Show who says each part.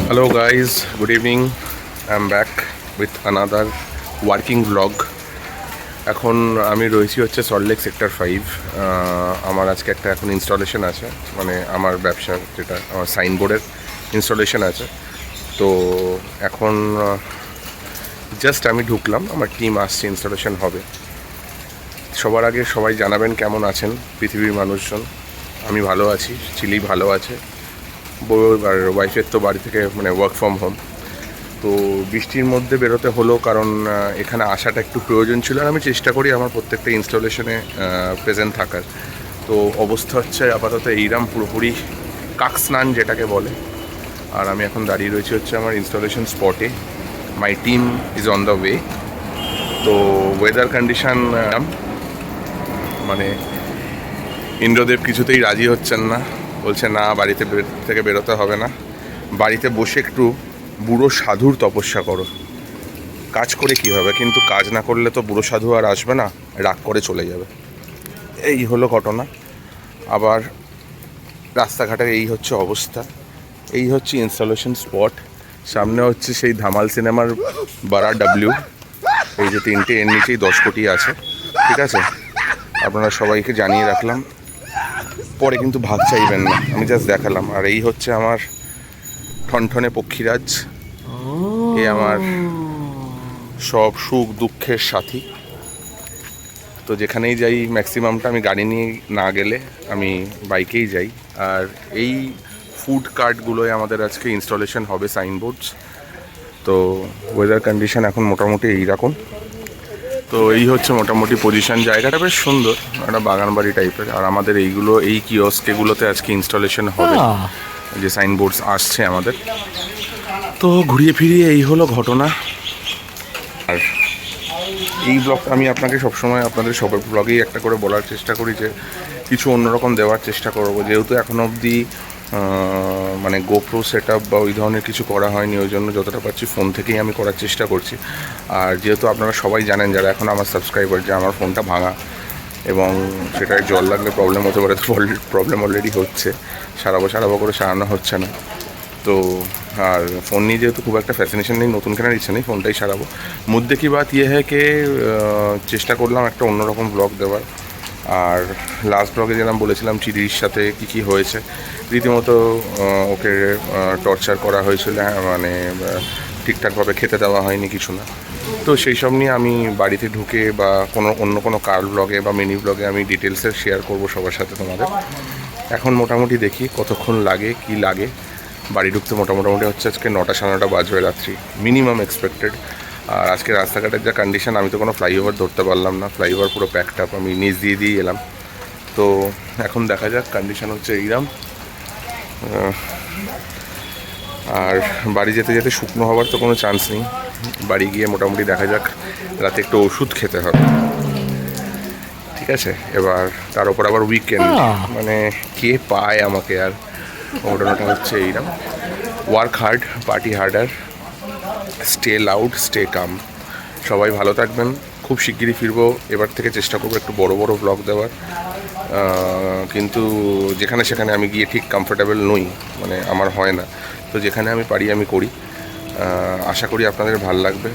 Speaker 1: Hello guys, good evening. I'm back with another working vlog. এখন আমি রয়েছি হচ্ছে সল্টলেক সেক্টর 5। আমার আজকে একটা এখন ইনস্টলেশন আছে, মানে আমার ব্যবসার যেটা আমার সাইনবোর্ডের ইনস্টলেশন আছে। তো এখন জাস্ট আমি ঢুকলাম, আমার টিম আসছে, ইনস্টলেশন হবে। সবার আগে সবাই জানাবেন কেমন আছেন পৃথিবীর মানুষজন। আমি ভালো আছি, চিলি ভালো আছে, বউ আর ওয়াইফের তো বাড়ি থেকে মানে ওয়ার্ক ফ্রম হোম। তো বৃষ্টির মধ্যে বেরোতে হলো, কারণ এখানে আসাটা একটু প্রয়োজন ছিল। আর আমি চেষ্টা করি আমার প্রত্যেকটা ইনস্টলেশনে প্রেজেন্ট থাকার। তো অবস্থা হচ্ছে আপাতত এইরাম, পুরোপুরি কাক স্নান যেটাকে বলে। আর আমি এখন দাঁড়িয়ে রয়েছি হচ্ছে আমার ইনস্টলেশন স্পটে। My team is on the way. তো ওয়েদার কন্ডিশান মানে ইন্দ্রদেব কিছুতেই রাজি হচ্ছেন না, বলছে না বাড়িতে থেকে বেরোতে হবে না, বাড়িতে বসে একটু বুড়ো সাধুর তপস্যা করো। কাজ করে কি হবে, কিন্তু কাজ না করলে তো বুড়ো সাধু আর আসবে না, রাগ করে চলে যাবে। এই হলো ঘটনা। আবার রাস্তাঘাটের এই হচ্ছে অবস্থা, এই হচ্ছে ইনস্টলেশন স্পট। সামনে হচ্ছে সেই ধামাল সিনেমার বারা ডাব্লিউ, এই যে তিনটে, এর নিচেই 10 কোটি আছে। ঠিক আছে, আপনারা সবাইকে জানিয়ে রাখলাম, পরে কিন্তু ভাগ চাইবেন না, আমি জাস্ট দেখালাম। আর এই হচ্ছে আমার ঠনঠনে পক্ষীরাজ, এ আমার সব সুখ দুঃখের সাথী। তো যেখানেই যাই ম্যাক্সিমামটা আমি গাড়ি নিয়ে না গেলে আমি বাইকেই যাই। আর এই ফুড কার্টগুলোয় আমাদের আজকে ইনস্টলেশন হবে, সাইনবোর্ডস। তো ওয়েদার কন্ডিশন এখন মোটামুটি এইরকম। তো এই হচ্ছে মোটামুটি পজিশন। জায়গাটা বেশ সুন্দর, একটা বাগান বাড়ি টাইপের। আর আমাদের এইগুলো, এই কিওস্কেগুলোতে আজকে ইনস্টলেশন হবে, যে সাইনবোর্ডস আসছে আমাদের। তো ঘুরিয়ে ফিরিয়ে এই হলো ঘটনা। আর এই ব্লগটা আমি আপনাকে সবসময়, আপনাদের সবার ব্লগেই একটা করে বলার চেষ্টা করি যে কিছু অন্যরকম দেওয়ার চেষ্টা করবো। যেহেতু এখনও অবধি মানে গোপ্রো সেট আপ বা ওই ধরনের কিছু করা হয়নি, ওই জন্য যতটা পারছি ফোন থেকেই আমি করার চেষ্টা করছি। আর যেহেতু আপনারা সবাই জানেন, যারা এখন আমার সাবস্ক্রাইবার, যে আমার ফোনটা ভাঙা এবং সেটায় জল লাগলে প্রবলেম হতে পারে। প্রবলেম অলরেডি হচ্ছে, সারাবো করে সারানো হচ্ছে না। তো আর ফোন নিয়ে যেহেতু খুব একটা ফ্যাসিনেশন নেই, নতুন কেনার ইচ্ছে নেই, ফোনটাই সারাবো। মুদ্দে কি বাত ইয়ে হ্যাঁ কে চেষ্টা করলাম একটা অন্যরকম ব্লগ দেওয়ার। আর লাস্ট ব্লগে যেরকম বলেছিলাম চিরির সাথে কী হয়েছে, রীতিমতো ওকে টর্চার করা হয়েছিল, মানে ঠিকঠাকভাবে খেতে দেওয়া হয়নি, কিছু না। তো সেই সব নিয়ে আমি বাড়িতে ঢুকে বা অন্য কোনো কার ব্লগে বা মিনি ব্লগে আমি ডিটেলসে শেয়ার করব সবার সাথে তোমাদের। এখন মোটামুটি দেখি কতক্ষণ লাগে, কি লাগে। বাড়ি ঢুকতে মোটামুটি হচ্ছে আজকে 9টা 9:30 বাজবে রাত্রি, মিনিমাম এক্সপেক্টেড। আর আজকে রাস্তাঘাটের যা কন্ডিশন, আমি তো কোনো ফ্লাইওভার ধরতে পারলাম না, ফ্লাইওভার পুরো প্যাকড আপ, আমি নিচ দিয়ে এলাম। তো এখন দেখা যাক, কন্ডিশন হচ্ছে এইরকম। আর বাড়ি যেতে যেতে শুকনো হওয়ার তো কোনো চান্স নেই। বাড়ি গিয়ে মোটামুটি দেখা যাক, রাতে একটু ওষুধ খেতে হবে। ঠিক আছে, এবার তার উপর আবার উইকেন্ড, মানে কে পায় আমাকে। আর ঘটনাটা হচ্ছে এইরকম, work hard, party harder, stay loud, stay calm. সবাই ভালো থাকবেন, খুব শিগগিরই ফিরবো। এবার থেকে চেষ্টা করবো একটু বড় ব্লগ দেওয়ার, কিন্তু যেখানে সেখানে আমি গিয়ে ঠিক কমফোর্টেবল নই, মানে আমার হয় না। তো যেখানে আমি পারি আমি করি। আশা করি আপনাদের ভালো লাগবে।